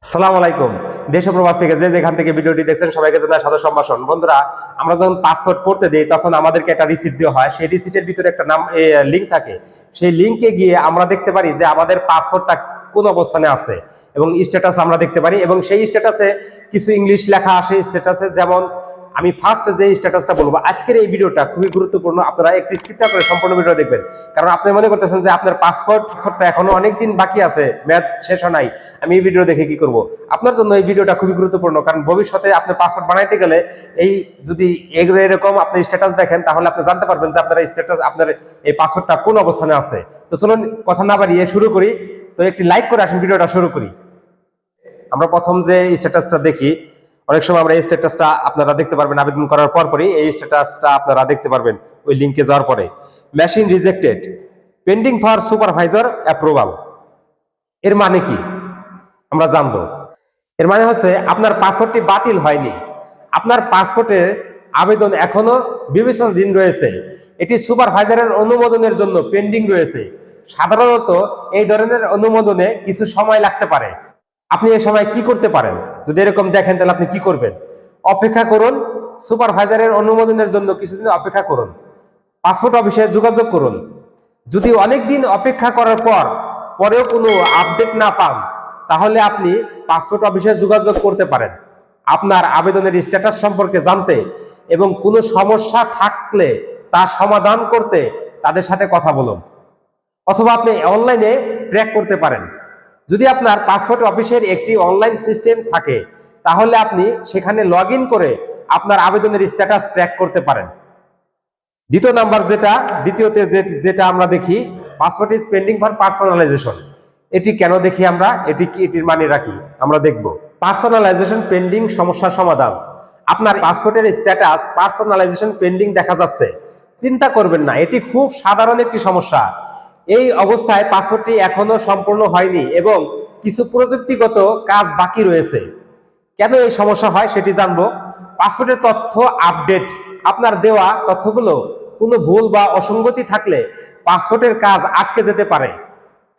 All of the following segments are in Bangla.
আসসালামু আলাইকুম। দেশ ও প্রবাস থেকে যে যেখান থেকে ভিডিওটি দেখছেন সবাইকে জানাই সাদর সম্ভাষণ। বন্ধুরা, আমরা যখন পাসপোর্ট করতে দেই তখন আমাদেরকে একটা রিসিট দেওয়া হয়। সেই রিসিটের ভিতরে একটা নাম লিংক থাকে। সেই লিংকে গিয়ে আমরা দেখতে পারি যে আমাদের পাসপোর্টটা কোন অবস্থানে আছে এবং স্ট্যাটাস আমরা দেখতে পারি, এবং সেই স্ট্যাটাসে কিছু ইংলিশ লেখা আসে স্ট্যাটাসে। যেমন আমি ফার্স্ট যে স্ট্যাটাসটা বলবো, আজকের এই ভিডিওটা খুবই গুরুত্বপূর্ণ। আপনারা একটু স্কিপ না করে সম্পূর্ণ ভিডিও দেখবেন, কারণ আপনি মনে করতেছেন যে আপনার পাসপোর্টটা এখনো অনেক দিন বাকি আছে, মেয়াদ শেষ হয় নাই, আমি এই ভিডিও দেখে কি করব। আপনার জন্য এই ভিডিওটা খুবই গুরুত্বপূর্ণ, কারণ ভবিষ্যতে আপনার পাসপোর্ট বানাইতে গেলে এই যদি এরকম আপনি স্ট্যাটাস দেখেন তাহলে আপনি জানতে পারবেন যে আপনার স্ট্যাটাস, আপনার এই পাসপোর্টটা কোন অবস্থানে আছে। তো চলুন কথা না বাড়িয়ে শুরু করি। তো একটি লাইক করে আসেন, ভিডিওটা শুরু করি। আমরা প্রথম যে স্ট্যাটাসটা দেখি, অনেক সময় আমরা এই স্ট্যাটাসটা আপনারা দেখতে পারবেন আবেদন করার পরই এই স্ট্যাটাসটা আপনারা দেখতে পারবেন ওই লিংকে যাওয়ার পরে। Machine rejected, pending for supervisor approval. এর মানে কি আমরা জানবো। এর মানে হচ্ছে আপনার পাসপোর্টটি বাতিল হয়নি, আপনার পাসপোর্টের আবেদন এখনো বিবেচনাধীন রয়েছে, এটি সুপারভাইজারের অনুমোদনের জন্য পেন্ডিং রয়েছে। সাধারণত এই ধরনের অনুমোদনে কিছু সময় লাগতে পারে। আপনি এই সময় কি করতে পারেন? যদি এরকম দেখেন তাহলে আপনি কি করবেন? অপেক্ষা করুন, সুপারভাইজারের অনুমোদনের জন্য কিছুদিন অপেক্ষা করুন, পাসপোর্ট অফিসে যোগাযোগ করুন। যদি অনেক দিন অপেক্ষা করার পরেও কোনো আপডেট না পান, তাহলে আপনি পাসপোর্ট অফিসে যোগাযোগ করতে পারেন আপনার আবেদনের স্ট্যাটাস সম্পর্কে জানতে, এবং কোনো সমস্যা থাকলে তা সমাধান করতে তাদের সাথে কথা বলুন। অথবা আপনি অনলাইনে ট্র্যাক করতে পারেন। যদি আপনার পাসপোর্ট অফিসের একটি অনলাইন সিস্টেম থাকে, তাহলে আপনি সেখানে লগ ইন করে আপনার আবেদনের স্ট্যাটাস ট্র্যাক করতে পারেন। দ্বিতীয়তে যেটা আমরা দেখি, passport is pending for personalisation. এটি কেন দেখি আমরা, এটির মানে রাখি আমরা দেখব। পার্সোনালাইজেশন পেন্ডিং, সমস্যার সমাধান। আপনার পাসপোর্টের স্ট্যাটাস পার্সোনালাইজেশন পেন্ডিং দেখা যাচ্ছে, চিন্তা করবেন না, এটি খুব সাধারণ একটি সমস্যা। এই অবস্থায় পাসপোর্টটি এখনো সম্পূর্ণ হয়নি এবং কিছু প্রযুক্তিগত কাজ বাকি রয়েছে। কেন এই সমস্যা হয় সেটি জানবো। পাসপোর্টের তথ্য আপডেট, আপনার দেওয়া তথ্যগুলো কোনো ভুল বা অসঙ্গতি থাকলে পাসপোর্টের কাজ আটকে যেতে পারে।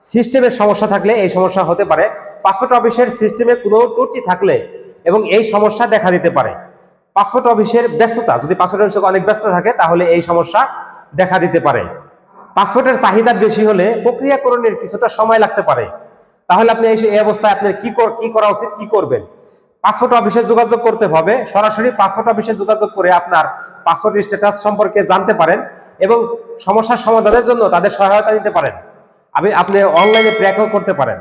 সিস্টেমের সমস্যা থাকলে এই সমস্যা হতে পারে। পাসপোর্ট অফিসের সিস্টেমে কোনো ত্রুটি থাকলে এবং এই সমস্যা দেখা দিতে পারে। পাসপোর্ট অফিসের ব্যস্ততা, যদি পাসপোর্ট অফিসে অনেক ব্যস্ত থাকে তাহলে এই সমস্যা দেখা দিতে পারে। পাসপোর্টের চাহিদা বেশি হলে প্রক্রিয়াকরণের কিছুটা সময় লাগতে পারে। তাহলে আপনি এই অবস্থায় আপনার কি করা উচিত, কি করবেন? পাসপোর্ট অফিসে যোগাযোগ করতে হবে। সরাসরি পাসপোর্ট অফিসে যোগাযোগ করে আপনার পাসপোর্ট স্ট্যাটাস সম্পর্কে জানতে পারেন এবং সমস্যার সমাধানের জন্য তাদের সহায়তা নিতে পারেন। আপনি অনলাইনে ট্র্যাকও করতে পারেন।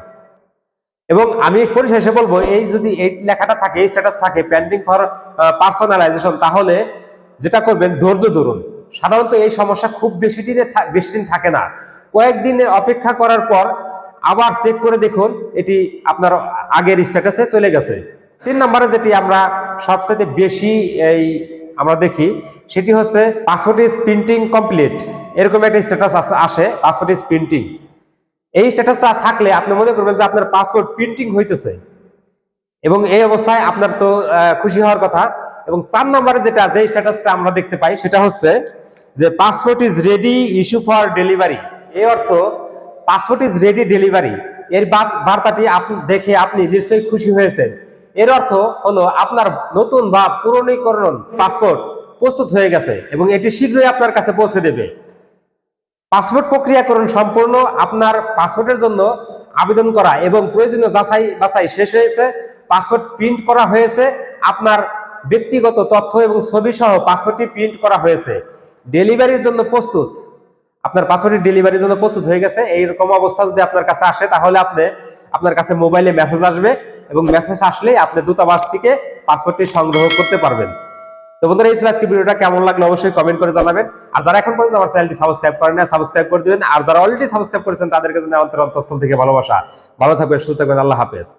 এবং আমি পরিশেষে বলবো, যদি এই লেখাটা থাকে, এই স্ট্যাটাস থাকে পেন্ডিং ফর পার্সোনালাইজেশন, তাহলে যেটা করবেন, ধৈর্য ধরুন। সাধারণত এই সমস্যা খুব বেশি দিন থাকে না। কয়েকদিনের অপেক্ষা করার পর আবার চেক করে দেখুন এটি আপনার আগের স্ট্যাটাসে চলে গেছে। 3 নম্বরে যেটি আমরা সবচেয়ে বেশি আমরা দেখি, সেটি হচ্ছে পাসপোর্ট ইজ প্রিন্টিং কমপ্লিট। এরকম একটা স্ট্যাটাস আসে, পাসপোর্ট ইজ প্রিন্টিং। এই স্ট্যাটাসটা থাকলে আপনি মনে করবেন যে আপনার পাসপোর্ট প্রিন্টিং হইতেছে, এবং এই অবস্থায় আপনার তো খুশি হওয়ার কথা। এবং 4 নম্বরে যে স্ট্যাটাসটা আমরা দেখতে পাই সেটা হচ্ছে যে passport is ready issue for delivery. এর অর্থ পাসপোর্ট ইজ রেডি ডেলিভারি। এর বার্তাটি দেখে আপনি নিশ্চয়ই খুশি হয়েছেন। এর অর্থ হলো আপনার নতুন বা পুনরীকরণ পাসপোর্ট প্রস্তুত হয়ে গেছে এবং এটি শীঘ্রই আপনার কাছে পৌঁছে দেবে। পাসপোর্ট প্রক্রিয়াকরণ সম্পূর্ণ, আপনার পাসপোর্টের জন্য আবেদন করা এবং প্রয়োজনীয় যাচাই বাছাই শেষ হয়েছে, পাসপোর্ট প্রিন্ট করা হয়েছে, আপনার ব্যক্তিগত তথ্য এবং ছবি সহ পাসপোর্টটি প্রিন্ট করা হয়েছে, ডেলিভারির জন্য প্রস্তুত। আপনার পাসপোর্টটি ডেলিভারির জন্য প্রস্তুত হয়ে গেছে। এইরকম অবস্থা যদি আপনার কাছে আসে, তাহলে আপনার কাছে মোবাইলে মেসেজ আসবে এবং মেসেজ আসলে আপনি দূতাবাস থেকে পাসপোর্টটি সংগ্রহ করতে পারবেন। তো বন্ধুরা, এই ছিল আজকে ভিডিওটা। কেমন লাগলো অবশ্যই কমেন্ট করে জানাবেন। আর যারা এখন পর্যন্ত আমার চ্যানেলটি সাবস্ক্রাইব করেন না, সাবস্ক্রাইব করে দিবেন। আর যারা অলরেডি সাবস্ক্রাইব করেছেন তাদেরকে জানাই অন্তরস্থল থেকে ভালোবাসা। ভালো থাকবেন, সুস্থ থাকবেন। আল্লাহ হাফেজ।